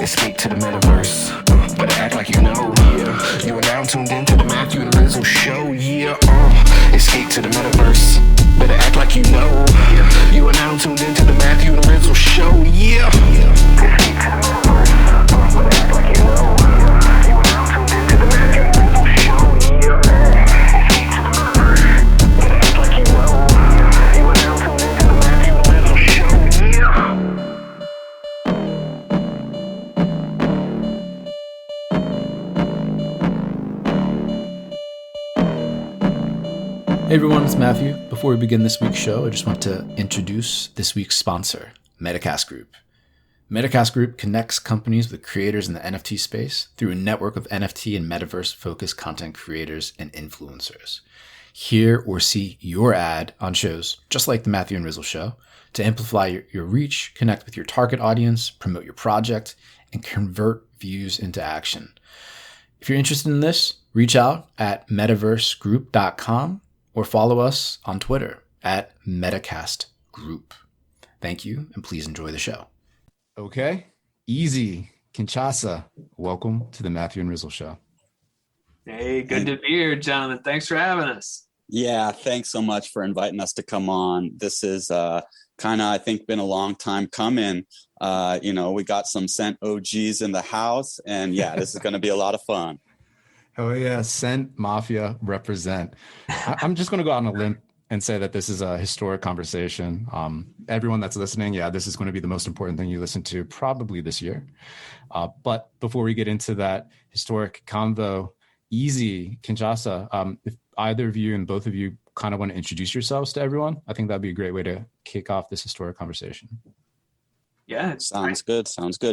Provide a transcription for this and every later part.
Escape to the metaverse. Better act like you know. Yeah. You are now tuned into the Matthew Rizzle show. Yeah. Escape to the metaverse. Better act like you know. Yeah. You are now tuned into the Matthew Rizzle show. Yeah. Escape to the metaverse. Better act like you know. Yeah. You are now tuned into the Matthew Rizzle show. Yeah. Escape to the metaverse. Better act like you know. Yeah. You are now tuned into the Matthew Rizzle show. Yeah. Hey everyone, it's Matthew. Before we begin this week's show, I just want to introduce this week's sponsor, Metacast Group. Metacast Group connects companies with creators in the NFT space through a network of NFT and metaverse-focused content creators and influencers. Hear or see your ad on shows just like the Matthew and Rizzle show to amplify your reach, connect with your target audience, promote your project, and convert views into action. If you're interested in this, reach out at metaversegroup.com or follow us on Twitter at metacastgroup. Thank you, and please enjoy the show. Okay, EZ Kinchasa, welcome to the Matthew and Rizzle show. Hey, good to be here, gentlemen. Thanks for having us. Yeah, thanks so much for inviting us to come on. This is kind of, I think, been a long time coming. We got some Scent OGs in the house, and yeah, this is going to be a lot of fun. Oh yeah, Scent Mafia represent. I'm just going to go out on a limb and say that this is a historic conversation. Everyone that's listening, this is going to be the most important thing you listen to probably this year. But before we get into that historic convo, EZ Kinchasa, if either of you and both of you kind of want to introduce yourselves to everyone, I think that'd be a great way to kick off this historic conversation. Yeah, sounds good.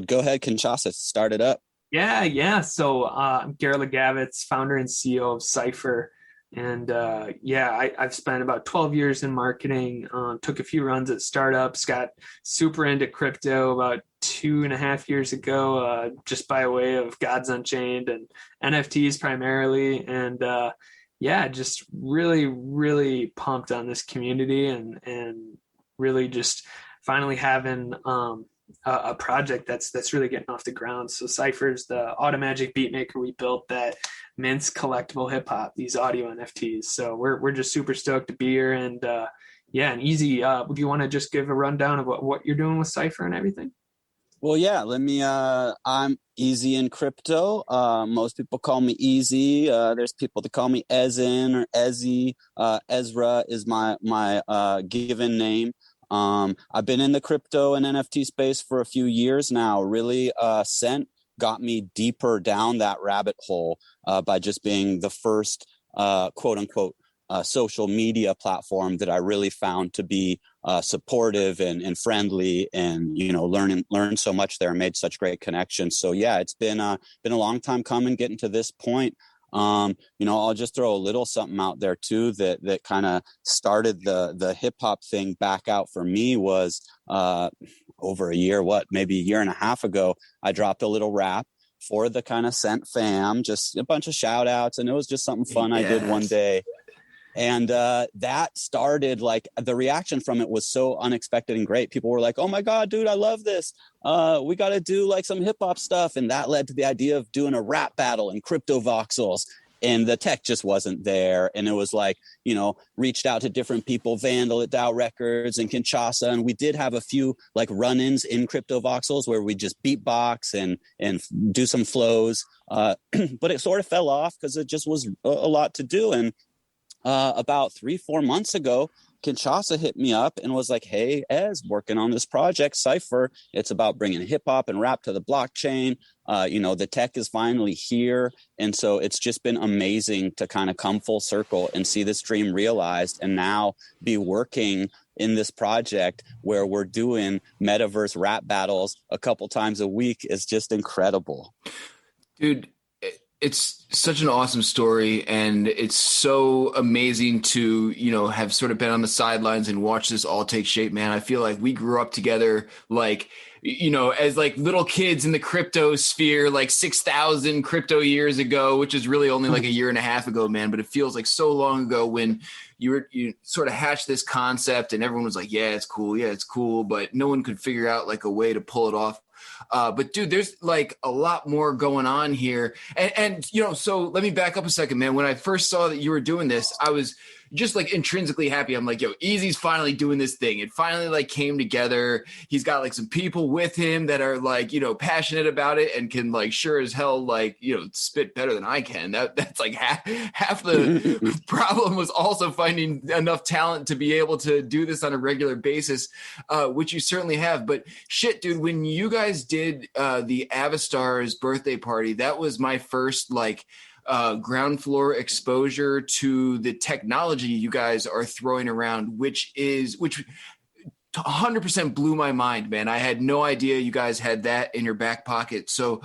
Go ahead, Kinchasa, start it up. Yeah. So I'm Garrett Legavitz, founder and CEO of Cipher. And I've spent about 12 years in marketing, took a few runs at startups, got super into crypto about 2.5 years ago, just by way of Gods Unchained and NFTs primarily. And just really, really pumped on this community and really just finally having a project that's really getting off the ground. So Cypher's the automagic beat maker we built that mints collectible hip hop, these audio NFTs. So we're just super stoked to be here. And and EZ, do you want to just give a rundown of what you're doing with Cypher and everything? Well, yeah, I'm EZ in crypto. Most people call me EZ. There's people that call me Ezin or Ezzy. Ezra is my given name. I've been in the crypto and NFT space for a few years now. Really, Scent got me deeper down that rabbit hole by just being the first quote unquote social media platform that I really found to be supportive and friendly, and learned so much there and made such great connections. So yeah, it's been a long time coming, getting to this point. I'll just throw a little something out there too that kind of started the hip hop thing back out for me was over a year, maybe a year and a half ago, I dropped a little rap for the kind of Scent fam, just a bunch of shout outs, and it was just something fun I did one day. And that started, like, the reaction from it was so unexpected and great. People were like, oh my God, dude, I love this. We got to do like some hip hop stuff. And that led to the idea of doing a rap battle in crypto voxels. And the tech just wasn't there. And it was like, reached out to different people, Vandal at Dow Records and Kinchasa. And we did have a few like run-ins in crypto voxels where we just beatbox and do some flows. But it sort of fell off because it just was a lot to do. And about 3-4 months ago, Kinchasa hit me up and was like, hey, Ez, working on this project, Cipher. It's about bringing hip hop and rap to the blockchain. The tech is finally here. And so it's just been amazing to kind of come full circle and see this dream realized and now be working in this project where we're doing metaverse rap battles a couple times a week. Is just incredible. Dude, it's such an awesome story, and it's so amazing to, have sort of been on the sidelines and watch this all take shape, man. I feel like we grew up together, like, as like little kids in the crypto sphere, like 6,000 crypto years ago, which is really only like a year and a half ago, man. But it feels like so long ago when you sort of hatched this concept and everyone was like, yeah, it's cool. But no one could figure out like a way to pull it off. But dude, there's like a lot more going on here. And you know, so let me back up a second, man. When I first saw that you were doing this, I was just like intrinsically happy. I'm like, yo, EZ's finally doing this thing. It finally like came together. He's got like some people with him that are like, you know, passionate about it and can like sure as hell, like, you know, spit better than I can. That's like half the problem was also finding enough talent to be able to do this on a regular basis, which you certainly have. But shit, dude, when you guys did the Avastar's birthday party, that was my first like ground floor exposure to the technology you guys are throwing around, which 100% blew my mind, man. I had no idea you guys had that in your back pocket. So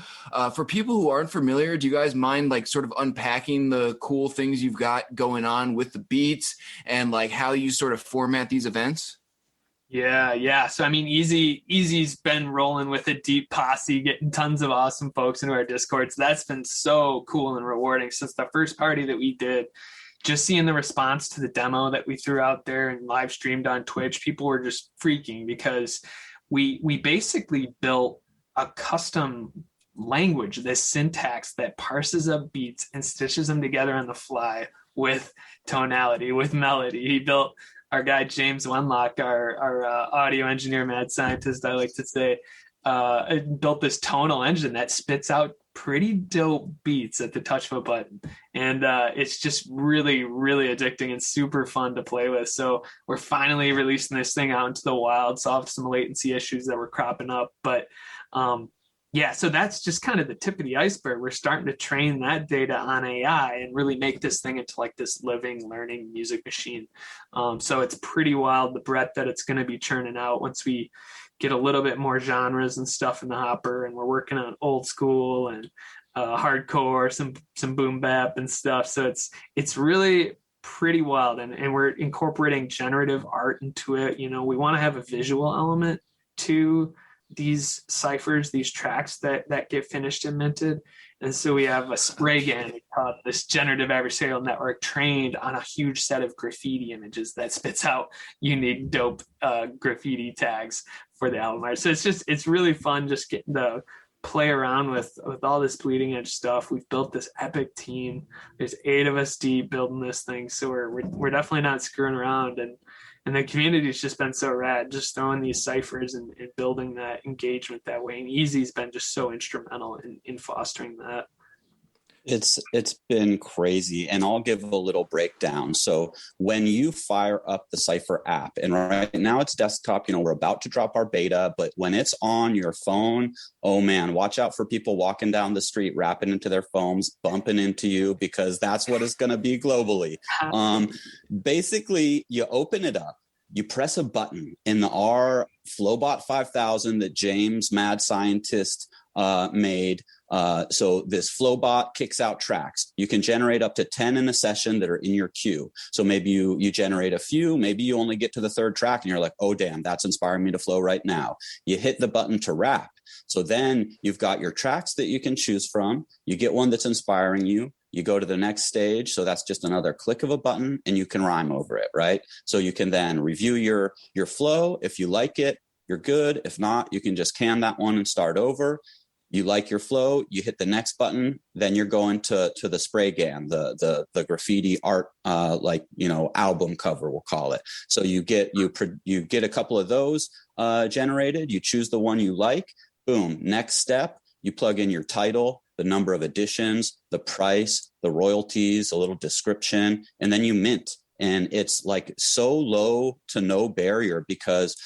for people who aren't familiar, do you guys mind like sort of unpacking the cool things you've got going on with the beats and like how you sort of format these events? Yeah. So I mean, EZ's been rolling with a deep posse, getting tons of awesome folks into our Discord. So that's been so cool and rewarding since the first party that we did. Just seeing the response to the demo that we threw out there and live streamed on Twitch, people were just freaking because we basically built a custom language, this syntax that parses up beats and stitches them together on the fly with tonality, with melody. He built, our guy James Wenlock, our audio engineer, mad scientist, I like to say, built this tonal engine that spits out pretty dope beats at the touch of a button. And it's just really, really addicting and super fun to play with. So we're finally releasing this thing out into the wild, solved some latency issues that were cropping up. But yeah, so that's just kind of the tip of the iceberg. We're starting to train that data on AI and really make this thing into like this living, learning music machine. So it's pretty wild, the breadth that it's going to be churning out once we get a little bit more genres and stuff in the hopper. And we're working on old school and hardcore, some boom bap and stuff. So it's really pretty wild. And we're incorporating generative art into it. You know, we want to have a visual element to these ciphers, these tracks that get finished and minted. And so we have a spray GAN, this generative adversarial network trained on a huge set of graffiti images that spits out unique, dope graffiti tags for the album art. So it's really fun just getting to play around with all this bleeding edge stuff. We've built this epic team. There's 8 of us deep building this thing. So we're definitely not screwing around. And the community's just been so rad, just throwing these ciphers and building that engagement that way. And EZ's been just so instrumental in fostering that. It's been crazy, and I'll give a little breakdown. So when you fire up the Cypher app, and right now it's desktop, you know, we're about to drop our beta, but when it's on your phone, oh man, watch out for people walking down the street, rapping into their phones, bumping into you, because that's what it's going to be globally. Basically, you open it up, you press a button in the R Flowbot 5000 that James, mad scientist, made. So this Flowbot kicks out tracks. You can generate up to 10 in a session that are in your queue. So maybe you generate a few, maybe you only get to the 3rd track and you're like, oh, damn, that's inspiring me to flow right now. You hit the button to rap. So then you've got your tracks that you can choose from. You get one that's inspiring you. You go to the next stage. So that's just another click of a button and you can rhyme over it, right? So you can then review your flow. If you like it, you're good. If not, you can just can that one and start over. You like your flow, you hit the next button, then you're going to the spray GAN, the graffiti art, like, you know, album cover, we'll call it. So you get a couple of those generated, you choose the one you like, boom, next step, you plug in your title, the number of editions, the price, the royalties, a little description, and then you mint. And it's like so low to no barrier because,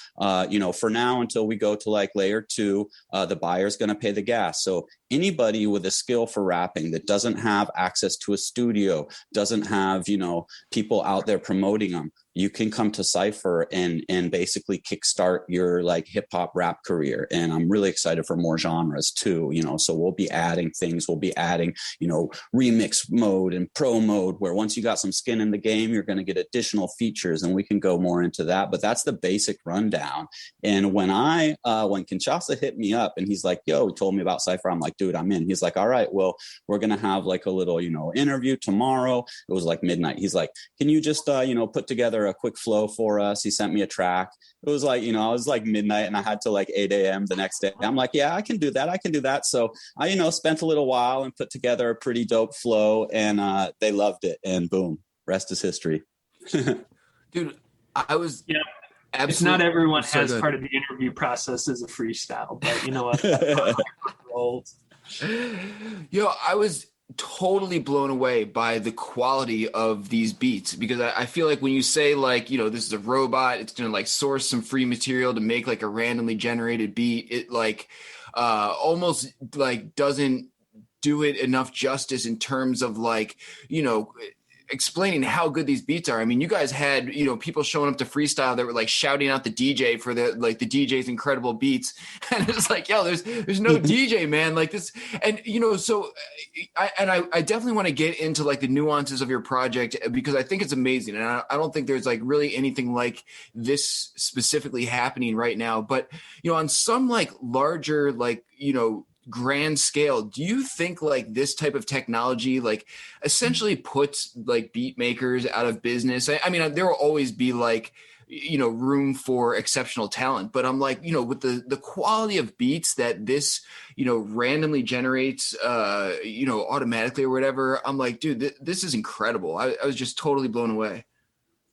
you know, for now, until we go to like layer 2, the buyer's going to pay the gas. So anybody with a skill for rapping that doesn't have access to a studio, doesn't have, you know, people out there promoting them, you can come to Cypher and basically kickstart your like hip hop rap career. And I'm really excited for more genres too, you know, so we'll be adding things. We'll be adding, you know, remix mode and pro mode, where once you got some skin in the game, you're going to get additional features, and we can go more into that. But that's the basic rundown. And when Kinchasa hit me up and he's like, yo, he told me about Cypher, I'm like, dude, I'm in. He's like, all right, well, we're going to have like a little, you know, interview tomorrow. It was like midnight. He's like, can you just, you know, put together a quick flow for us. He sent me a track. It was like, I was like midnight and I had to like 8 a.m. the next day. I'm like, yeah, I can do that. So I, spent a little while and put together a pretty dope flow, and they loved it, and boom, rest is history. Dude, I was absolutely. It's not everyone has part of the interview process as a freestyle, but you know what? Yo, I was totally blown away by the quality of these beats, because I feel like when you say like, this is a robot, it's going to like source some free material to make like a randomly generated beat, it like almost like doesn't do it enough justice in terms of like, explaining how good these beats are. I mean, you guys had, people showing up to freestyle that were like shouting out the DJ for the DJ's incredible beats. And it's like, yo, there's no DJ, man, like this. And, so I definitely want to get into like the nuances of your project, because I think it's amazing. And I don't think there's like really anything like this specifically happening right now, but, on some like larger, like, grand scale, do you think like this type of technology like essentially puts like beat makers out of business? I mean, there will always be like, room for exceptional talent, but I'm like, with the quality of beats that this, randomly generates, automatically or whatever, I'm like, dude, this is incredible. I was just totally blown away.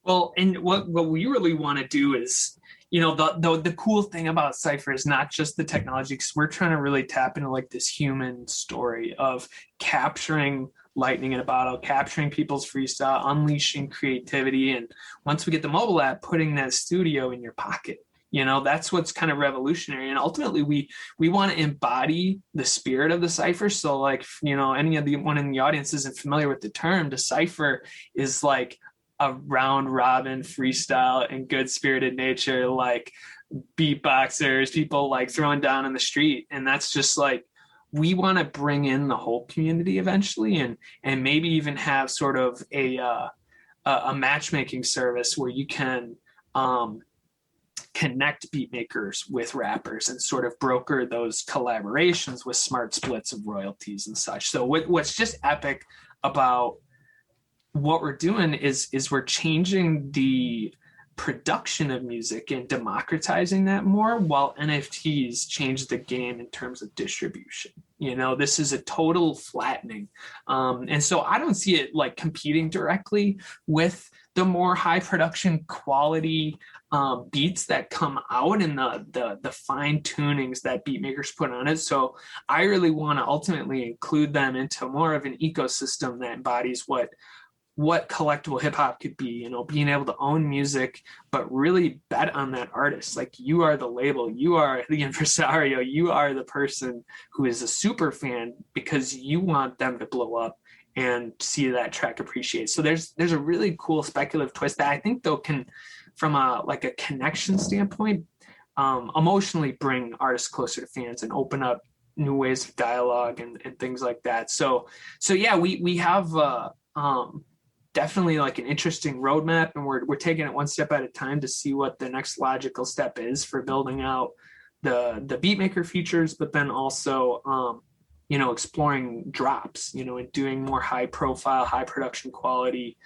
Well, and what we really want to do is, the cool thing about Cypher is not just the technology, because we're trying to really tap into like this human story of capturing lightning in a bottle, capturing people's freestyle, unleashing creativity. And once we get the mobile app, putting that studio in your pocket. That's what's kind of revolutionary. And ultimately we want to embody the spirit of the Cypher. So like, any of the one in the audience isn't familiar with the term, the Cypher is like a round robin freestyle and good spirited nature, like beatboxers, people like throwing down in the street. And that's just like, we want to bring in the whole community eventually, and maybe even have sort of a matchmaking service where you can connect beat makers with rappers and sort of broker those collaborations with smart splits of royalties and such. So what's just epic about what we're doing is we're changing the production of music and democratizing that more, while NFTs change the game in terms of distribution. This is a total flattening. And so I don't see it like competing directly with the more high production quality beats that come out and the fine tunings that beat makers put on it. So I really want to ultimately include them into more of an ecosystem that embodies what collectible hip hop could be, being able to own music, but really bet on that artist. Like, you are the label, you are the impresario, you are the person who is a super fan because you want them to blow up and see that track appreciate. So there's a really cool speculative twist that I think though can, from a connection standpoint, emotionally bring artists closer to fans and open up new ways of dialogue and things like that. So yeah, we have definitely like an interesting roadmap, and we're taking it one step at a time to see what the next logical step is for building out the beatmaker features, but then also exploring drops, and doing more high profile, high production quality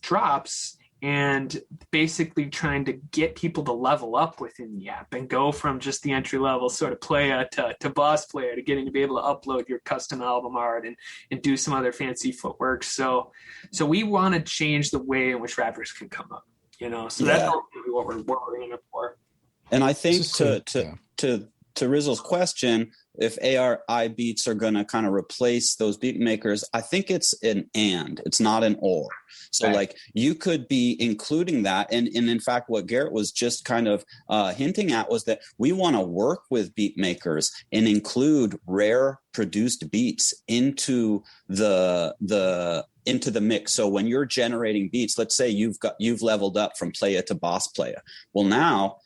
drops, and basically trying to get people to level up within the app and go from just the entry level sort of player to boss player, to getting to be able to upload your custom album art and do some other fancy footwork. So we want to change the way in which rappers can come up, so that's ultimately what we're in it for. And I think to Rizzle's question, if AI beats are going to kind of replace those beat makers, I think it's it's not an or. So right. Like, you could be including that. And in fact, what Garrett was just kind of hinting at was that we want to work with beat makers and include rare produced beats into the mix. So when you're generating beats, let's say you've leveled up from player to boss player. Well, now,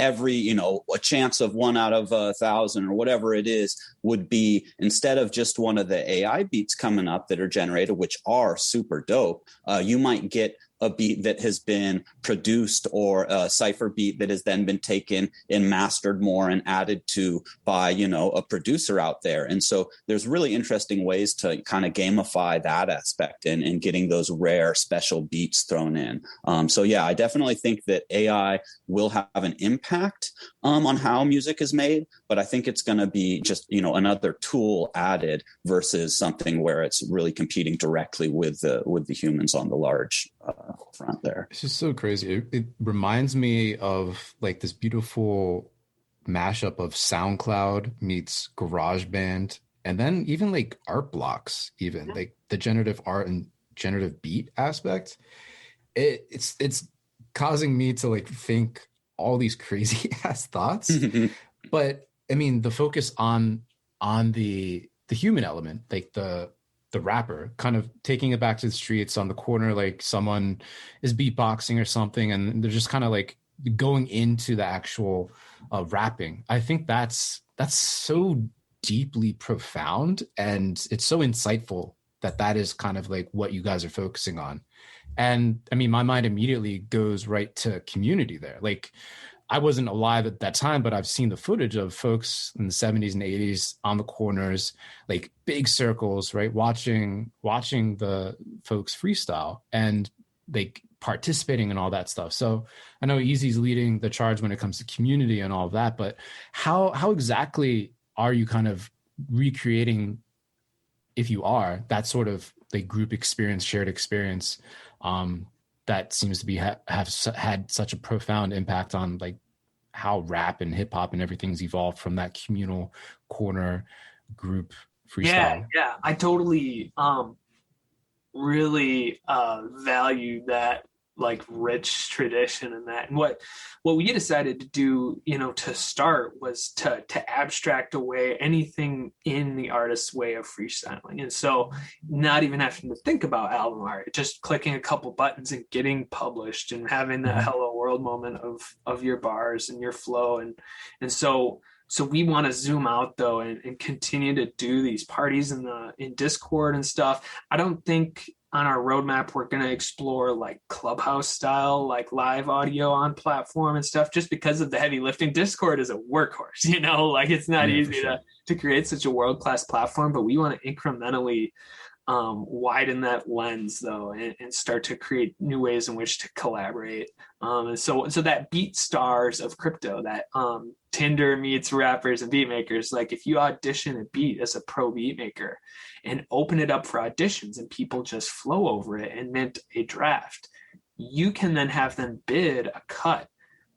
every, a chance of 1 out of 1,000 or whatever it is would be, instead of just one of the AI beats coming up that are generated, which are super dope, you might get a beat that has been produced or a cipher beat that has then been taken and mastered more and added to by, a producer out there. And so there's really interesting ways to kind of gamify that aspect and getting those rare special beats thrown in. So yeah, I definitely think that AI will have an impact on how music is made, but I think it's going to be just, another tool added versus something where it's really competing directly with the humans on the large front there. It's just so crazy. It reminds me of like this beautiful mashup of SoundCloud meets GarageBand, and then even like art blocks, even like the generative art and generative beat aspect. It's causing me to like think all these crazy ass thoughts. But I mean, the focus on the human element, like the rapper kind of taking it back to the streets on the corner, like someone is beatboxing or something, and they're just kind of like going into the actual rapping. I think that's so deeply profound, and it's so insightful that is kind of like what you guys are focusing on. And I mean, my mind immediately goes right to community there. Like, I wasn't alive at that time, but I've seen the footage of folks in the 70s and 80s on the corners, like big circles, right? Watching the folks freestyle and like participating in all that stuff. So I know EZ's leading the charge when it comes to community and all of that, but how exactly are you kind of recreating, if you are, that sort of like group experience, shared experience, that seems to be have had such a profound impact on like how rap and hip hop and everything's evolved from that communal corner group freestyle? Yeah, I totally really value that like rich tradition and that. And what we decided to do, to start was to abstract away anything in the artist's way of freestyling. And so not even having to think about album art, just clicking a couple buttons and getting published and having that hello world moment of your bars and your flow. And so we want to zoom out though and continue to do these parties in Discord and stuff. I don't think on our roadmap we're going to explore like Clubhouse style, like live audio on platform and stuff, just because of the heavy lifting. Discord is a workhorse, like it's not easy to create such a world-class platform, but we want to incrementally widen that lens though and start to create new ways in which to collaborate. And so that beat stars of crypto, that Tinder meets rappers and beat makers. Like if you audition a beat as a pro beat maker and open it up for auditions and people just flow over it and mint a draft, you can then have them bid a cut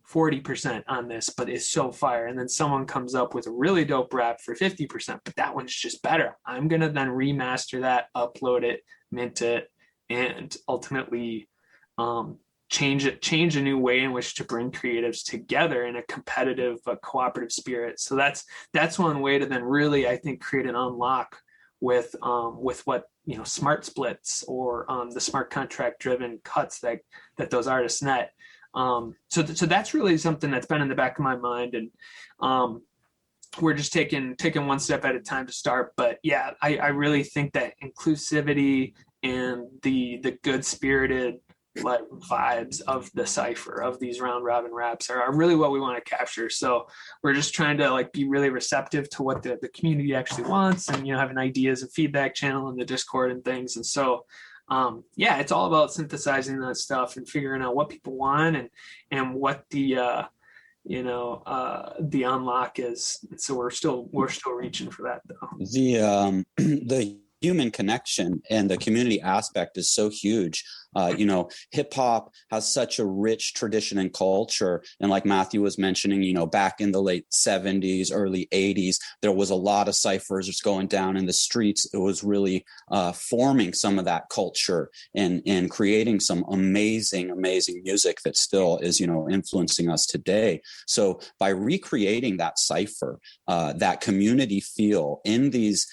40% on this, but it's so fire. And then someone comes up with a really dope rap for 50%, but that one's just better. I'm going to then remaster that, upload it, mint it, and ultimately change a new way in which to bring creatives together in a competitive but cooperative spirit. So that's one way to then really, I think, create an unlock with what smart splits or the smart contract driven cuts that those artists net. So that's really something that's been in the back of my mind, and we're just taking one step at a time to start. But yeah, I really think that inclusivity and the good spirited like vibes of the cipher of these round robin raps are really what we want to capture. So we're just trying to like be really receptive to what the community actually wants, and having ideas and feedback channel in the Discord and things. And so it's all about synthesizing that stuff and figuring out what people want and what the unlock is. And so we're still reaching for that though. The human connection and the community aspect is so huge. Hip hop has such a rich tradition and culture. And like Matthew was mentioning, back in the late 70s, early 80s, there was a lot of ciphers just going down in the streets. It was really forming some of that culture and creating some amazing, amazing music that still is, influencing us today. So by recreating that cipher, that community feel in these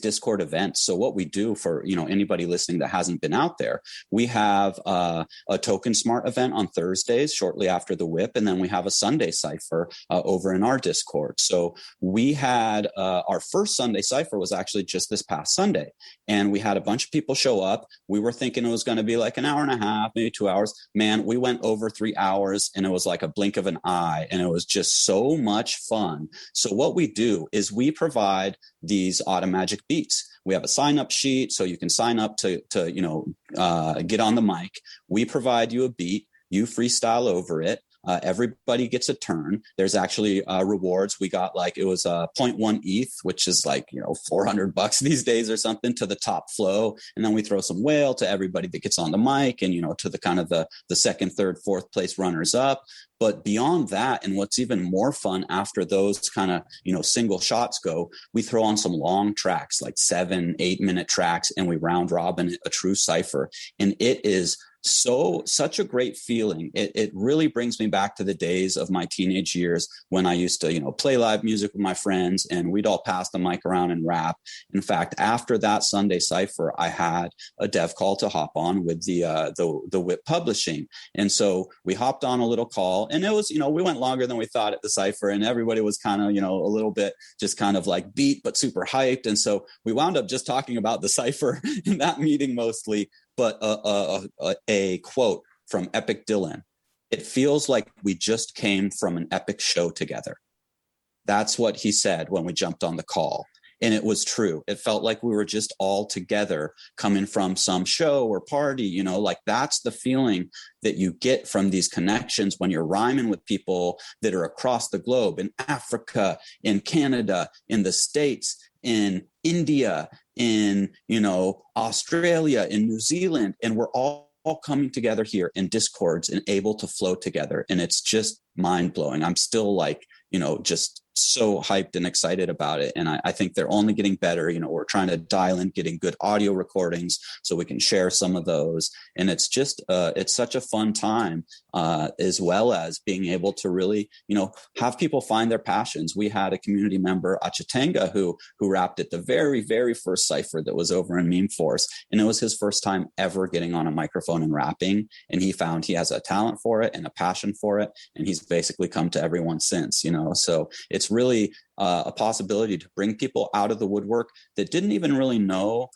Discord events. So what we do for, anybody listening that hasn't been out there, we have have a Token Smart event on Thursdays shortly after the whip. And then we have a Sunday cipher over in our Discord. So we had our first Sunday cipher was actually just this past Sunday. And we had a bunch of people show up. We were thinking it was going to be like an hour and a half, maybe 2 hours. Man, we went over 3 hours and it was like a blink of an eye. And it was just so much fun. So what we do is we provide these automagic beats. We have a sign up sheet so you can sign up to get on the mic. We provide you a beat. You freestyle over it. Everybody gets a turn. There's actually rewards. We got it was 0.1 ETH, which is $400 these days or something to the top flow. And then we throw some whale to everybody that gets on the mic and, to the kind of the second, third, fourth place runners up. But beyond that, and what's even more fun after those kind of, single shots go, we throw on some long tracks, like 7-8 minute tracks, and we round robin a true cipher. And it is such a great feeling. It really brings me back to the days of my teenage years when I used to, play live music with my friends and we'd all pass the mic around and rap. In fact, after that Sunday cipher, I had a dev call to hop on with the Whip Publishing. And so we hopped on a little call and it was, we went longer than we thought at the cipher and everybody was kind of, a little bit just kind of like beat, but super hyped. And so we wound up just talking about the cipher in that meeting mostly. But a quote from Epic Dylan: "It feels like we just came from an epic show together." That's what he said when we jumped on the call. And it was true. It felt like we were just all together coming from some show or party, that's the feeling that you get from these connections when you're rhyming with people that are across the globe, in Africa, in Canada, in the States, in India, in, Australia, in New Zealand. And we're all coming together here in Discords and able to flow together. And it's just mind blowing. I'm still just so hyped and excited about it. And I think they're only getting better. We're trying to dial in getting good audio recordings so we can share some of those. And it's just, it's such a fun time, as well as being able to really, have people find their passions. We had a community member, Achatanga, who rapped at the very, very first cipher that was over in Meme Force. And it was his first time ever getting on a microphone and rapping. And he found he has a talent for it and a passion for it. And he's basically come to everyone since, so it's really a possibility to bring people out of the woodwork that didn't even really know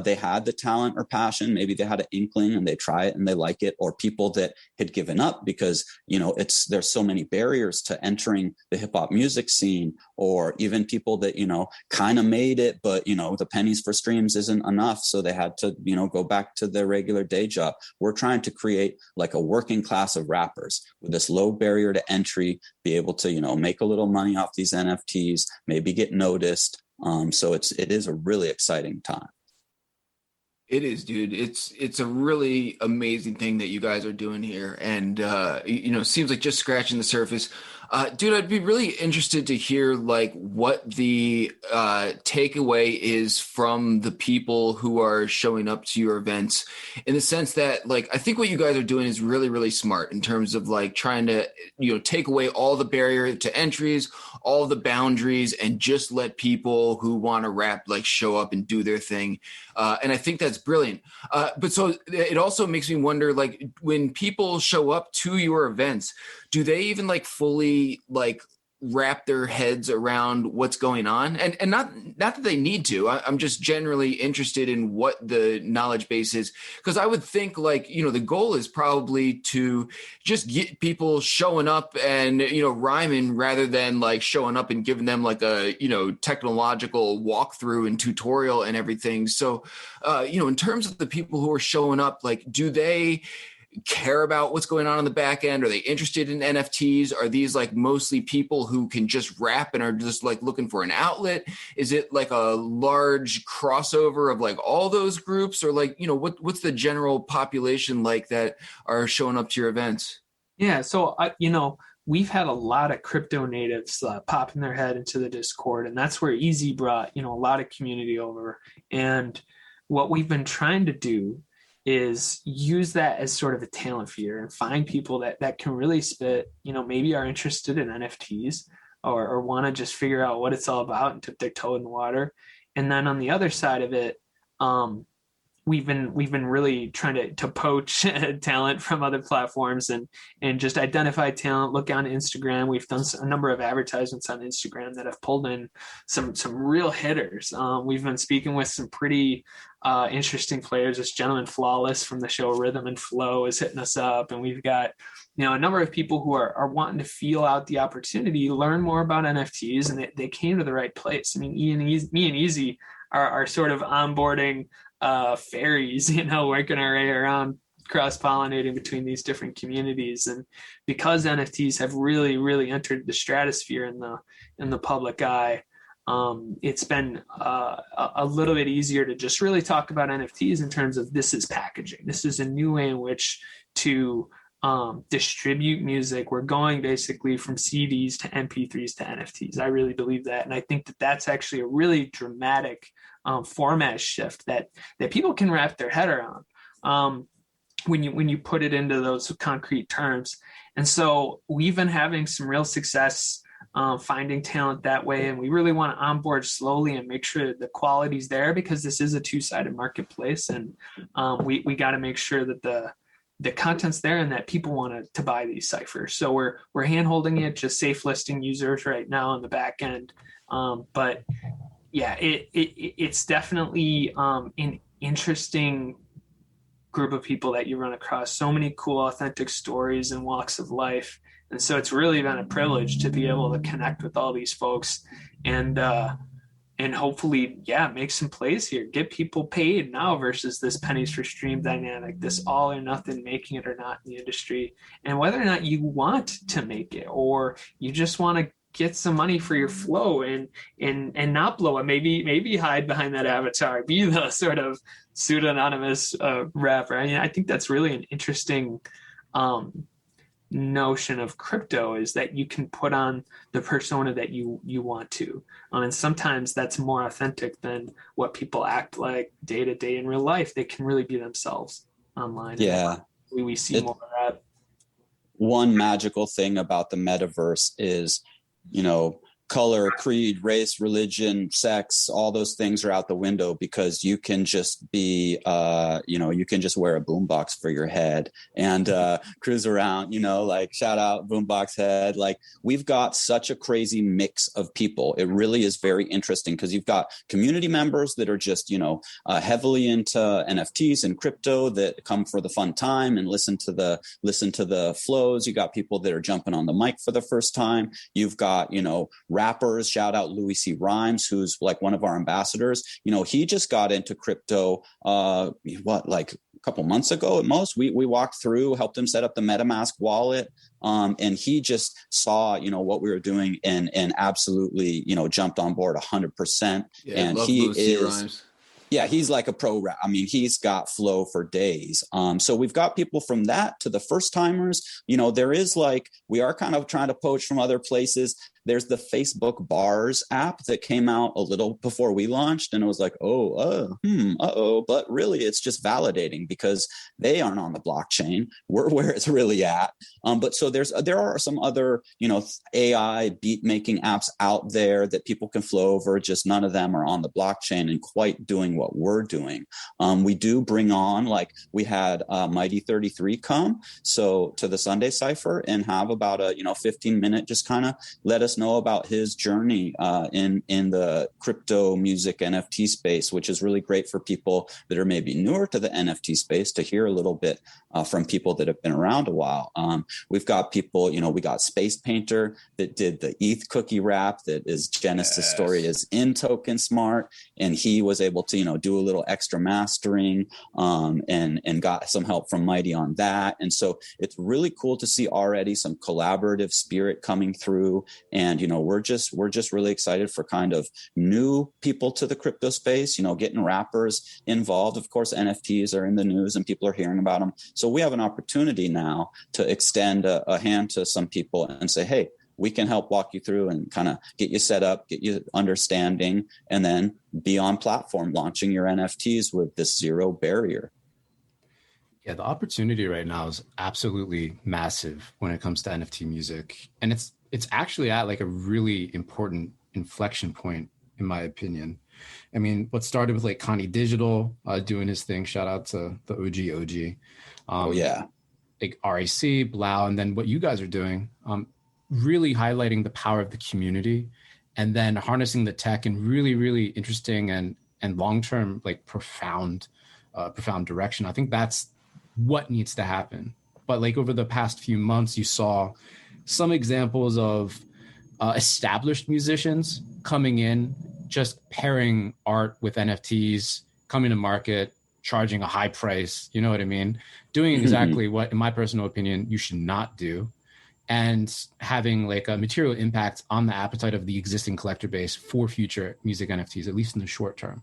they had the talent or passion. Maybe they had an inkling and they try it and they like it, or people that had given up because, there's so many barriers to entering the hip hop music scene, or even people that, kind of made it, but, the pennies for streams isn't enough. So they had to, go back to their regular day job. We're trying to create like a working class of rappers with this low barrier to entry, be able to, make a little money off these NFTs, maybe get noticed. So it is a really exciting time. It is, dude. It's a really amazing thing that you guys are doing here. And, seems like just scratching the surface. Dude, I'd be really interested to hear what the takeaway is from the people who are showing up to your events, in the sense that I think what you guys are doing is really, really smart in terms of trying to, take away all the barrier to entries, all the boundaries, and just let people who want to rap show up and do their thing. And I think that's brilliant. But so it also makes me wonder, when people show up to your events, do they even fully wrap their heads around what's going on? And not that they need to. I'm just generally interested in what the knowledge base is, because I would think the goal is probably to just get people showing up and rhyming, rather than showing up and giving them a technological walkthrough and tutorial and everything. So in terms of the people who are showing up, do they care about what's going on the back end? Are they interested in NFTs? Are these mostly people who can just rap and are just looking for an outlet? Is it a large crossover of all those groups, or what's the general population that are showing up to your events? Yeah, so we've had a lot of crypto natives popping their head into the Discord, and that's where EZ brought a lot of community over. And what we've been trying to do is use that as sort of a talent feeder and find people that can really spit, maybe are interested in NFTs or want to just figure out what it's all about and dip their toe in the water. And then on the other side of it, we've been really trying to poach talent from other platforms and just identify talent. Look on Instagram. We've done a number of advertisements on Instagram that have pulled in some real hitters. We've been speaking with some pretty interesting players. This gentleman Flawless from the show Rhythm and Flow is hitting us up, and we've got a number of people who are wanting to feel out the opportunity, learn more about NFTs, and they came to the right place. I mean, me and EZ are sort of onboarding fairies, working our way around, cross-pollinating between these different communities. And because NFTs have really, really entered the stratosphere in the public eye, it's been a little bit easier to just really talk about NFTs in terms of this is packaging. This is a new way in which to distribute music. We're going basically from CDs to MP3s to NFTs. I really believe that. And I think that that's actually a really dramatic format shift that people can wrap their head around when you put it into those concrete terms. And so we've been having some real success finding talent that way. And we really want to onboard slowly and make sure that the quality's there, because this is a two-sided marketplace. And we got to make sure that the content's there and that people want to buy these ciphers. So we're hand-holding it, just safe listing users right now on the back end. But yeah, it's definitely an interesting group of people that you run across. So many cool, authentic stories and walks of life. And so it's really been a privilege to be able to connect with all these folks and hopefully, make some plays here, get people paid now versus this pennies for stream dynamic, this all or nothing, making it or not in the industry. And whether or not you want to make it, or you just want to get some money for your flow and not blow it, maybe hide behind that avatar, be the sort of pseudonymous rapper. I mean, I think that's really an interesting notion of crypto, is that you can put on the persona that you want to, and sometimes that's more authentic than what people act like day to day in real life. They can really be themselves online. Yeah, we see more of that. One magical thing about the metaverse is, color, creed, race, religion, sex, all those things are out the window, because you can just be, you can just wear a boombox for your head and cruise around, like shout out boombox head. Like, we've got such a crazy mix of people. It really is very interesting, because you've got community members that are just, heavily into NFTs and crypto, that come for the fun time and listen to the flows. You got people that are jumping on the mic for the first time. You've got, rappers, shout out Louis C. Rhymes, who's like one of our ambassadors. He just got into crypto, like a couple months ago at most. We walked through, helped him set up the MetaMask wallet. And he just saw, what we were doing and absolutely, jumped on board 100%. Yeah, and love he Louis C. is, Rhymes. yeah, he's like a pro rap. I mean, he's got flow for days. So we've got people from that to the first timers. There is we are kind of trying to poach from other places. There's the Facebook Bars app that came out a little before we launched, and it was like, but really it's just validating, because they aren't on the blockchain. We're where it's really at. But so there are some other, AI beat making apps out there that people can flow over. Just none of them are on the blockchain and quite doing what we're doing. We do bring on, we had Mighty 33 come to the Sunday Cipher and have about a 15-minute just kind of let us know about his journey in the crypto music NFT space, which is really great for people that are maybe newer to the NFT space to hear a little bit from people that have been around a while. We've got people, we got Space Painter that did the ETH cookie wrap, that is Genesis' story is in Token Smart, and he was able to do a little extra mastering and got some help from Mighty on that. And so it's really cool to see already some collaborative spirit coming through. And we're just really excited for kind of new people to the crypto space, getting rappers involved. Of course, NFTs are in the news and people are hearing about them. So we have an opportunity now to extend a hand to some people and say, hey, we can help walk you through and kind of get you set up, get you understanding, and then be on platform launching your NFTs with this zero barrier. Yeah, the opportunity right now is absolutely massive when it comes to NFT music. And it's actually at a really important inflection point in my opinion. I mean, what started with like Connie Digital doing his thing, shout out to the OG. Like RAC, Blau, and then what you guys are doing, really highlighting the power of the community and then harnessing the tech in really, really interesting and long-term, like profound direction. I think that's what needs to happen. But like over the past few months, you saw some examples of established musicians coming in, just pairing art with NFTs, coming to market, charging a high price, you know what I mean? Doing exactly what, in my personal opinion, you should not do, and having like a material impact on the appetite of the existing collector base for future music NFTs, at least in the short term.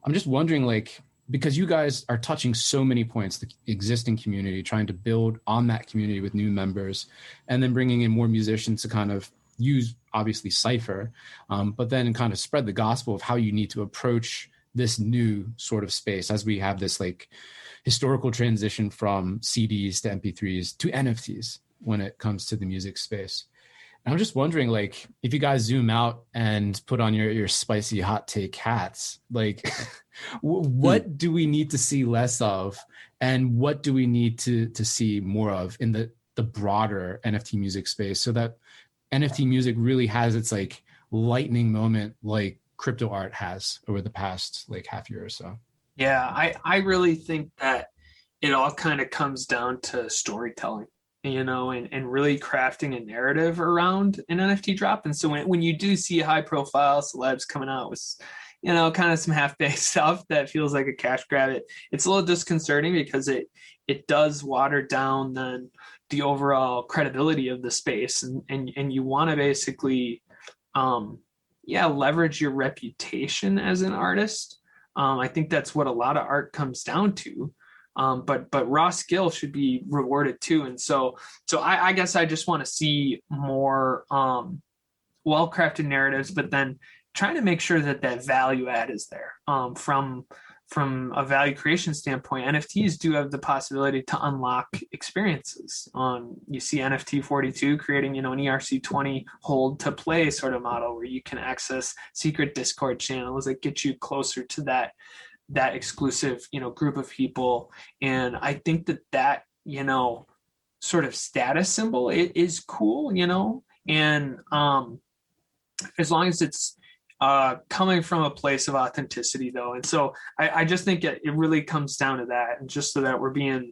I'm just wondering, like, because you guys are touching so many points, the existing community, trying to build on that community with new members, and then bringing in more musicians to kind of use, obviously, Cypher, but then kind of spread the gospel of how you need to approach this new sort of space as we have this like historical transition from CDs to MP3s to NFTs when it comes to the music space. And I'm just wondering, like, if you guys zoom out and put on your spicy hot take hats, like, what do we need to see less of, and what do we need to see more of in the broader NFT music space, so that NFT music really has its like lightning moment, like crypto art has over the past like half year or so? Yeah, I really think that it all kind of comes down to storytelling, and really crafting a narrative around an NFT drop. And so when you do see high profile celebs coming out with, kind of some half-baked stuff that feels like a cash grab, it's a little disconcerting, because it does water down then the overall credibility of the space. And you want to basically, leverage your reputation as an artist. I think that's what a lot of art comes down to. But raw skill should be rewarded too. And so I guess I just want to see more well-crafted narratives, but then trying to make sure that value add is there. From a value creation standpoint, NFTs do have the possibility to unlock experiences. You see NFT 42 creating, an ERC20 hold to play sort of model, where you can access secret Discord channels that get you closer to that exclusive, group of people. And I think that, sort of status symbol, it is cool, and as long as it's coming from a place of authenticity, though. And so I just think it really comes down to that, and just so that we're being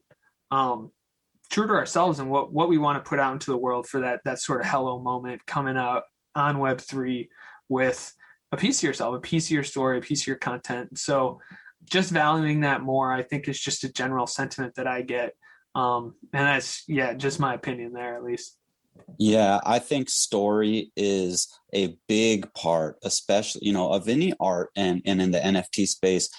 true to ourselves and what we want to put out into the world for that sort of hello moment coming out on Web3 with a piece of yourself, a piece of your story, a piece of your content. So just valuing that more, I think, is just a general sentiment that I get. And that's, just my opinion there, at least. Yeah, I think story is a big part, especially, of any art and in the NFT space.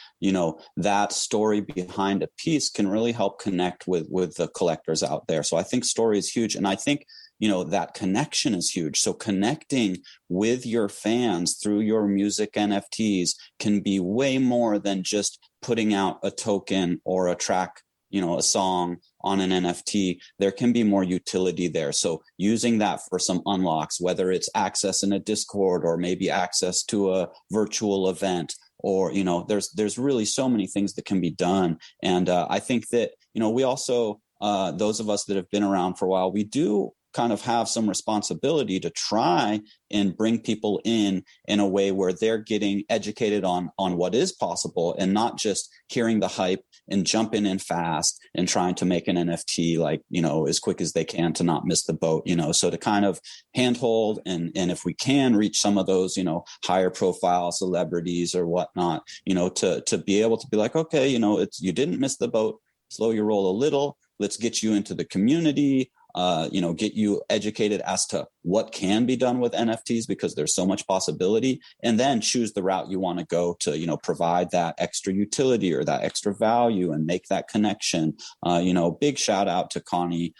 That story behind a piece can really help connect with the collectors out there. So I think story is huge. And I think, that connection is huge. So connecting with your fans through your music NFTs can be way more than just putting out a token or a track, a song on an NFT. There can be more utility there. So using that for some unlocks, whether it's access in a Discord or maybe access to a virtual event, or, there's really so many things that can be done. And I think that, we also, those of us that have been around for a while, we do kind of have some responsibility to try and bring people in a way where they're getting educated on what is possible, and not just hearing the hype and jumping in fast and trying to make an NFT like, as quick as they can to not miss the boat, so to kind of handhold and if we can reach some of those, higher profile celebrities or whatnot, to be able to be like, okay, you didn't miss the boat, slow your roll a little, let's get you into the community, get you educated as to what can be done with NFTs, because there's so much possibility, and then choose the route you want to go to, provide that extra utility or that extra value and make that connection. Big shout out to Connie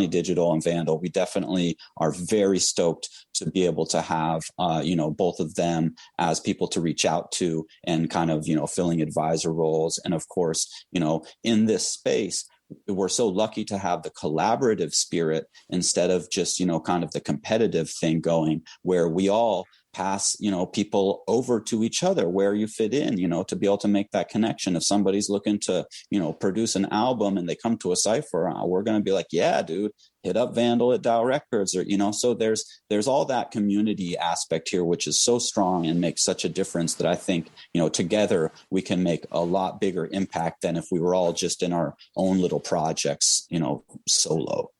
Digital and Vandal. We definitely are very stoked to be able to have, both of them as people to reach out to and kind of, filling advisor roles. And of course, in this space, we're so lucky to have the collaborative spirit instead of just, kind of the competitive thing going, where we all pass, people over to each other where you fit in, to be able to make that connection. If somebody's looking to, produce an album and they come to a cipher, we're going to be like, yeah, dude, hit up Vandal at Dow Records, or, so there's all that community aspect here, which is so strong and makes such a difference that I think, together we can make a lot bigger impact than if we were all just in our own little projects, solo.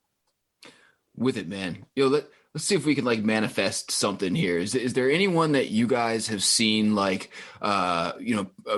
With it, man. Let's see if we can like manifest something here. Is there anyone that you guys have seen like, a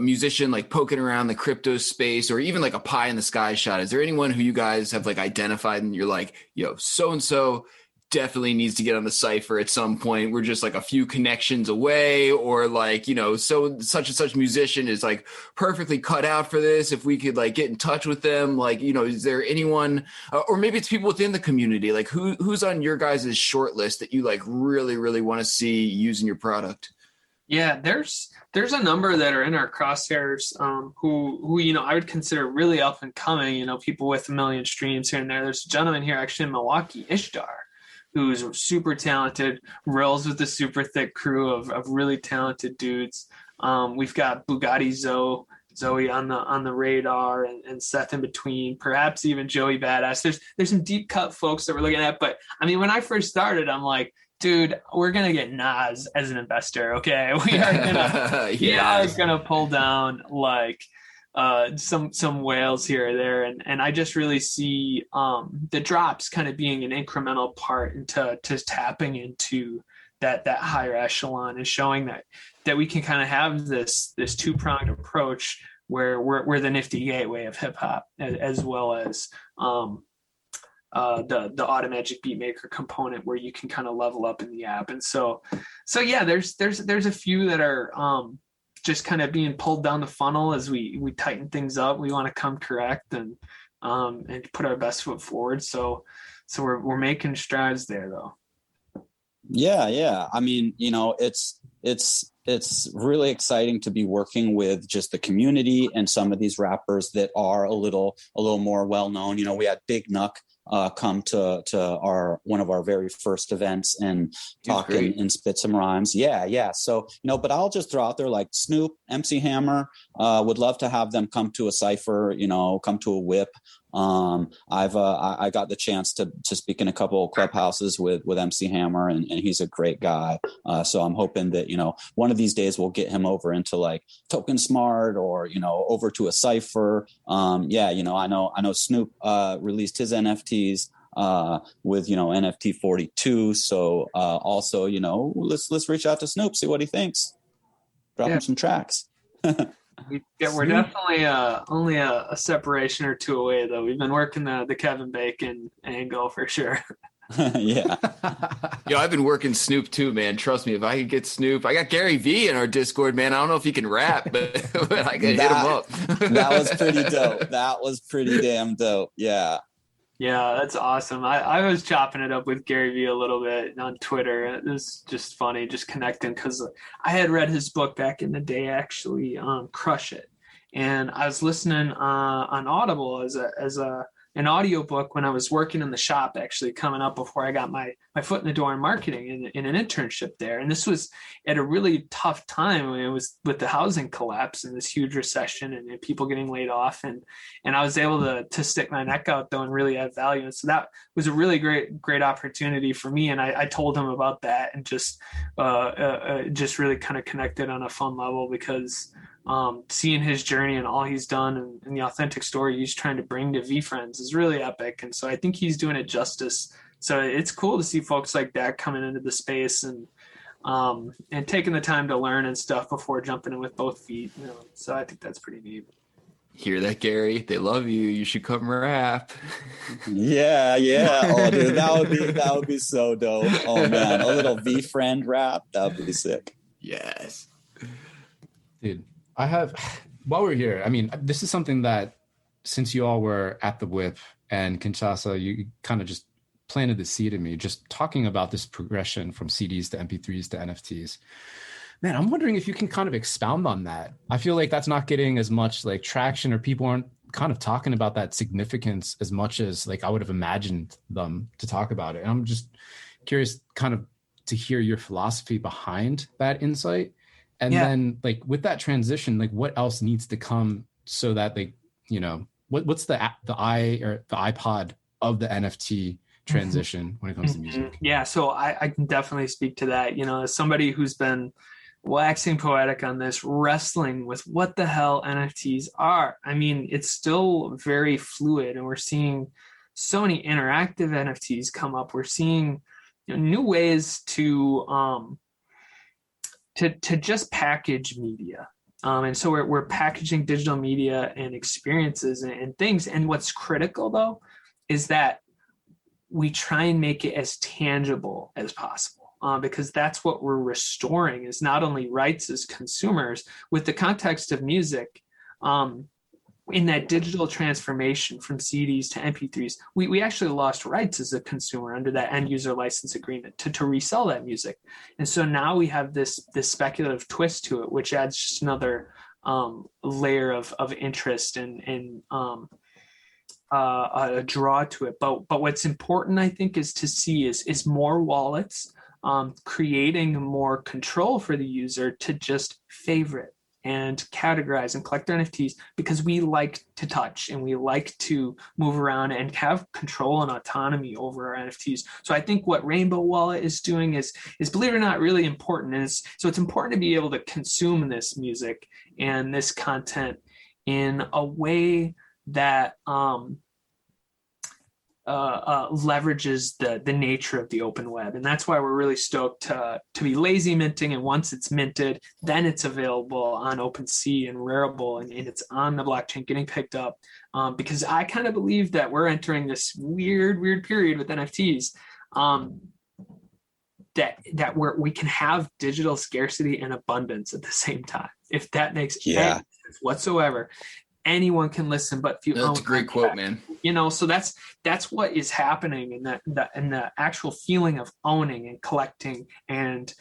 musician like poking around the crypto space, or even like a pie in the sky shot? Is there anyone who you guys have like identified and you're like, so-and-so definitely needs to get on the cipher at some point? We're just like a few connections away, or like, so such and such musician is like perfectly cut out for this. If we could like get in touch with them, like, is there anyone, or maybe it's people within the community, like who's on your guys' short list that you like really, really want to see using your product? Yeah, there's a number that are in our crosshairs, who I would consider really up and coming, people with 1 million streams here and there. There's a gentleman here actually in Milwaukee, Ishtar, who's super talented, rolls with a super thick crew of really talented dudes. We've got Bugatti Zoe on the radar, and Seth in between, perhaps even Joey Badass. There's some deep cut folks that we're looking at, but I mean, when I first started, I'm like, dude, we're gonna get Nas as an investor, okay? We are gonna pull down like some whales here or there, and I just really see the drops kind of being an incremental part into tapping into that higher echelon, and showing that we can kind of have this two-pronged approach where we're the nifty gateway of hip hop, as well as the Automagic Beatmaker component, where you can kind of level up in the app. And so yeah, there's a few that are just kind of being pulled down the funnel as we tighten things up. We want to come correct and put our best foot forward. So we're making strides there, though. Yeah. I mean, it's really exciting to be working with just the community and some of these rappers that are a little more well known. We had Big Nuck come to one of our very first events and talk and spit some rhymes. Yeah. So, but I'll just throw out there like Snoop, MC Hammer, would love to have them come to a cipher, come to a whip. I got the chance to speak in a couple of clubhouses with MC Hammer, and he's a great guy. So I'm hoping that, one of these days we'll get him over into like Token Smart, or, over to a cipher. I know Snoop, released his NFTs, with, NFT 42. So, also, let's reach out to Snoop, see what he thinks. Drop him some tracks. We're definitely only a separation or two away, though. We've been working the Kevin Bacon angle for sure. Yeah. I've been working Snoop too, man. Trust me, if I could get Snoop, I got Gary V in our Discord, man. I don't know if he can rap, but I could hit him up. That was pretty dope. That was pretty damn dope. Yeah. Yeah, that's awesome. I was chopping it up with Gary Vee a little bit on Twitter. It was just funny, just connecting, because I had read his book back in the day, actually, Crush It. And I was listening on Audible as an audiobook when I was working in the shop, actually coming up before I got my foot in the door in marketing in an internship there. And this was at a really tough time when it was with the housing collapse and this huge recession and people getting laid off. And I was able to stick my neck out though and really add value. And so that was a really great opportunity for me. And I told him about that and just really kind of connected on a fun level, because seeing his journey and all he's done and the authentic story he's trying to bring to VeeFriends is really epic. And so I think he's doing it justice. So it's cool to see folks like that coming into the space and taking the time to learn and stuff before jumping in with both feet. So I think that's pretty neat. Hear that, Gary? They love you. You should come rap. Yeah. Oh, dude, that would be so dope. Oh man, a little VeeFriend rap, that would be sick. Yes, dude. While we're here, I mean, this is something that since you all were at the whip and Kinchasa, you kind of just planted the seed in me, just talking about this progression from CDs to MP3s to NFTs. Man, I'm wondering if you can kind of expound on that. I feel like that's not getting as much like traction, or people aren't kind of talking about that significance as much as like I would have imagined them to talk about it. And I'm just curious kind of to hear your philosophy behind that insight. And then like with that transition, like what else needs to come so that like, you know, what's the iPod of the NFT transition when it comes to music? Yeah, so I can definitely speak to that. You know, as somebody who's been waxing poetic on this, wrestling with what the hell NFTs are. I mean, it's still very fluid, and we're seeing so many interactive NFTs come up. We're seeing, you know, new ways to just package media. And so we're packaging digital media and experiences and things. And what's critical though is that we try and make it as tangible as possible, because that's what we're restoring, is not only rights as consumers with the context of music. In that digital transformation from CDs to MP3s, we actually lost rights as a consumer under that end user license agreement to resell that music. And so now we have this speculative twist to it, which adds just another layer of interest and a draw to it. But what's important, I think, is to see is more wallets creating more control for the user to just favorite and categorize and collect their NFTs, because we like to touch and we like to move around and have control and autonomy over our NFTs. So I think what Rainbow Wallet is doing is believe it or not, really important. And it's important to be able to consume this music and this content in a way that leverages the nature of the open web. And that's why we're really stoked to be lazy minting. And once it's minted, then it's available on OpenSea and Rarible, and it's on the blockchain getting picked up. Because I kind of believe that we're entering this weird period with NFTs, that we can have digital scarcity and abundance at the same time. If that makes any sense whatsoever. Anyone can listen, but few. That's a great quote, man. You know, so that's what is happening in the actual feeling of owning and collecting and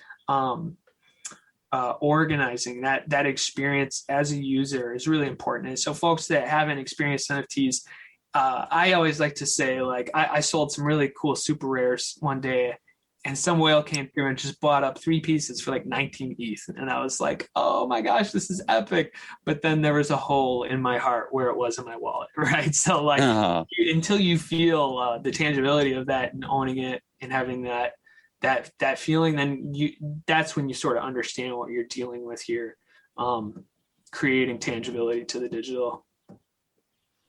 organizing. That experience as a user is really important. And so folks that haven't experienced NFTs, I always like to say, like, I sold some really cool super rares one day, and some whale came through and just bought up 3 pieces for like 19 ETH. And I was like, oh my gosh, this is epic. But then there was a hole in my heart where it was in my wallet, right? So like until you feel the tangibility of that and owning it and having that feeling, then that's when you sort of understand what you're dealing with here, creating tangibility to the digital.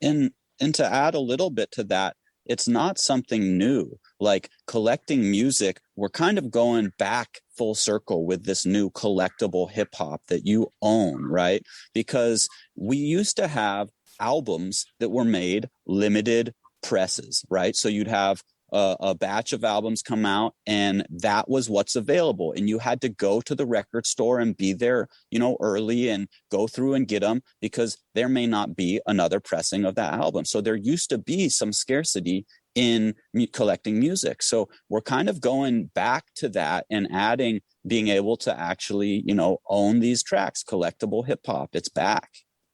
And to add a little bit to that, it's not something new. Like collecting music, we're kind of going back full circle with this new collectible hip hop that you own, right? Because we used to have albums that were made limited presses, right? So you'd have a batch of albums come out, and that was what's available. And you had to go to the record store and be there, you know, early and go through and get them, because there may not be another pressing of that album. So there used to be some scarcity in collecting music. So we're kind of going back to that and adding being able to actually, you know, own these tracks, collectible hip hop. It's back.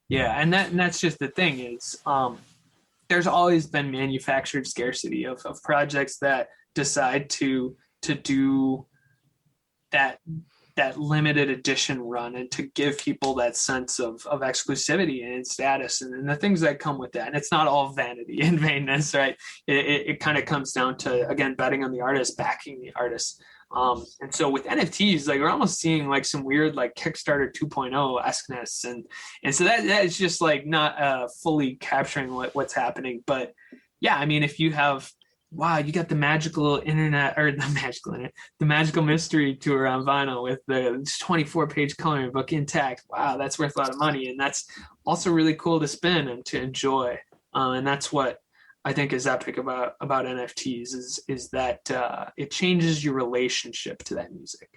Yeah, and that's just the thing is, there's always been manufactured scarcity of projects that decide to do that limited edition run and to give people that sense of exclusivity and status and the things that come with that. And it's not all vanity and vainness, right? It kind of comes down to, again, betting on the artist, backing the artist. And so with NFTs, like we're almost seeing like some weird like Kickstarter 2.0-esqueness, and so that is just like not fully capturing what's happening. But yeah, I mean, if you have, wow, you got the magical mystery tour on vinyl with the 24-page coloring book intact. Wow, that's worth a lot of money, and that's also really cool to spin and to enjoy. And that's what I think is epic about NFTs is that it changes your relationship to that music.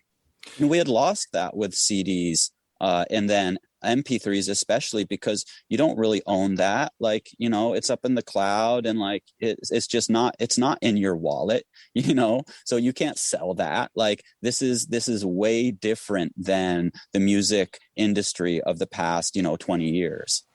And we had lost that with CDs and then MP3s, especially because you don't really own that. Like, you know, it's up in the cloud and like it's just not, it's not in your wallet, you know, so you can't sell that. Like this is way different than the music industry of the past, 20 years.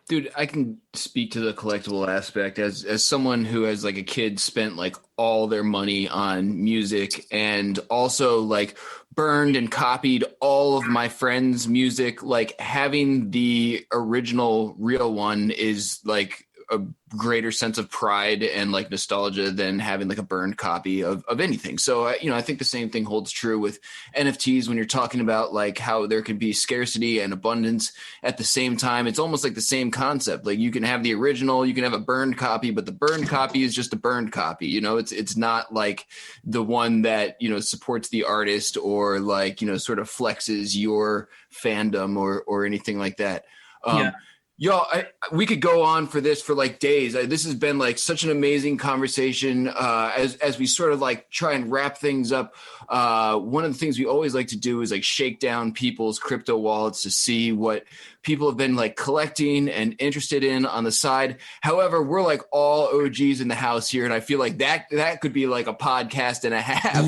Dude, I can speak to the collectible aspect as someone who has like a kid spent like all their money on music and also like burned and copied all of my friends' music. Like having the original real one is like a greater sense of pride and like nostalgia than having like a burned copy of anything. So, I think the same thing holds true with NFTs when you're talking about like how there can be scarcity and abundance at the same time. It's almost like the same concept. Like you can have the original, you can have a burned copy, but the burned copy is just a burned copy. It's not like the one that, supports the artist or like, sort of flexes your fandom or anything like that. Yeah. Yo, we could go on for this for like days. This has been like such an amazing conversation. As we sort of like try and wrap things up, one of the things we always like to do is like shake down people's crypto wallets to see what people have been like collecting and interested in on the side. However, we're like all OGs in the house here, and I feel like that could be like a podcast and a half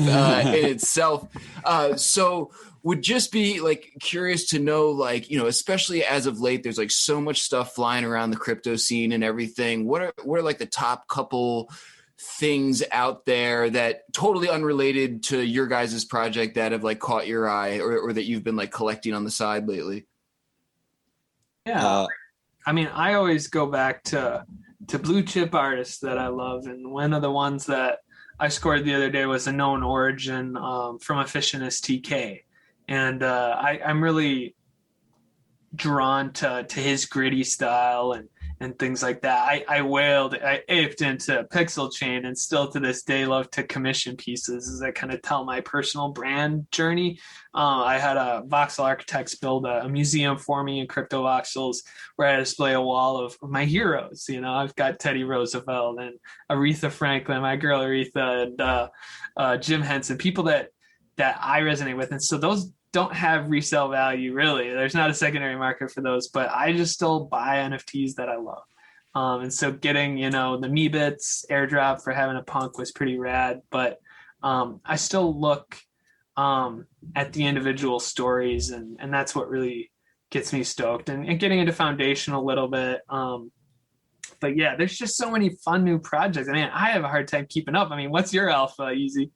in itself. So would just be like curious to know, like, especially as of late, there's like so much stuff flying around the crypto scene and everything. What are like the top couple things out there that totally unrelated to your guys' project that have like caught your eye or that you've been like collecting on the side lately? Yeah. I always go back to blue chip artists that I love. And one of the ones that I scored the other day was a known origin from Efficientist TK. And I'm really drawn to his gritty style and things like that. I aped into Pixel Chain and still to this day love to commission pieces as I kind of tell my personal brand journey. I had a voxel architects build a museum for me in crypto voxels where I display a wall of my heroes. I've got Teddy Roosevelt and Aretha Franklin, my girl Aretha, and Jim Henson, people that I resonate with. And so those don't have resale value, really. There's not a secondary market for those, but I just still buy NFTs that I love. And so getting, the Meebits airdrop for having a punk was pretty rad, but I still look at the individual stories, and that's what really gets me stoked. And getting into foundation a little bit. But yeah, there's just so many fun new projects. I have a hard time keeping up. What's your alpha, EZ?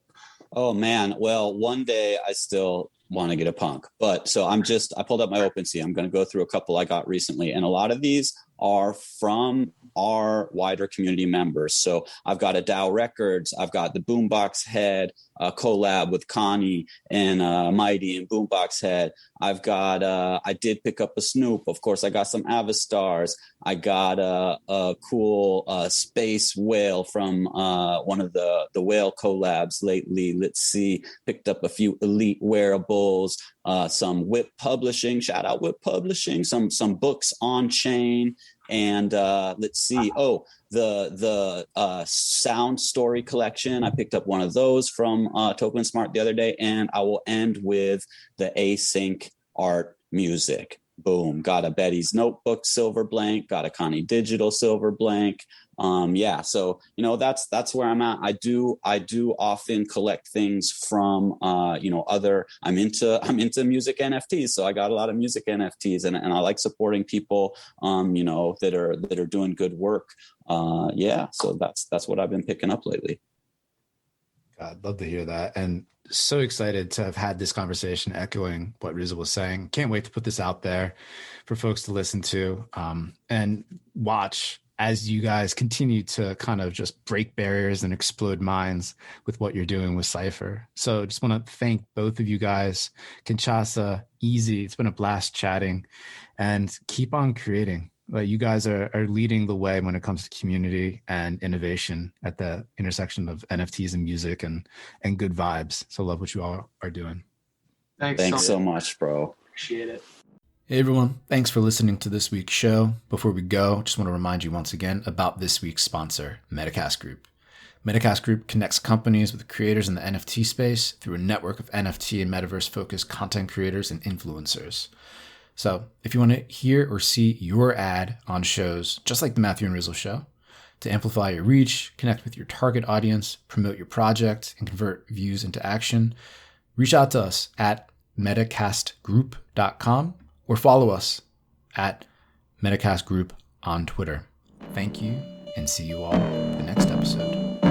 Oh man, well, one day I still want to get a punk, but so I pulled up my OpenSea. I'm going to go through a couple I got recently, and a lot of these are from our wider community members. So I've got a Dow Records, I've got the Boombox Head collab with Connie and Mighty and Boombox Head. I've got I did pick up a Snoop. Of course, I got some Avastars. I got a cool space whale from one of the whale collabs lately. Let's see, picked up a few Elite wearables, some Whip Publishing. Shout out Whip Publishing. Some books on chain. And let's see. Oh, the sound story collection. I picked up one of those from Token Smart the other day. And I will end with the async art music. Boom. Got a Betty's Notebook silver blank. Got a Connie Digital silver blank. Yeah. So, that's where I'm at. I do often collect things from, other, I'm into music NFTs. So I got a lot of music NFTs and I like supporting people, that are doing good work. Yeah. So that's what I've been picking up lately. I'd love to hear that. And so excited to have had this conversation, echoing what Rizzle was saying. Can't wait to put this out there for folks to listen to and watch as you guys continue to kind of just break barriers and explode minds with what you're doing with Cypher. So just want to thank both of you guys, Kinchasa, EZ. It's been a blast chatting, and keep on creating. You guys are leading the way when it comes to community and innovation at the intersection of NFTs and music and good vibes. So love what you all are doing. Thanks so much, bro. Appreciate it. Hey everyone, thanks for listening to this week's show. Before we go, just want to remind you once again about this week's sponsor, Metacast Group. Metacast Group connects companies with creators in the NFT space through a network of NFT and metaverse-focused content creators and influencers. So if you want to hear or see your ad on shows just like the Matthew and Rizzle show, to amplify your reach, connect with your target audience, promote your project, and convert views into action, reach out to us at metacastgroup.com or follow us at Metacast Group on Twitter. Thank you, and see you all in the next episode.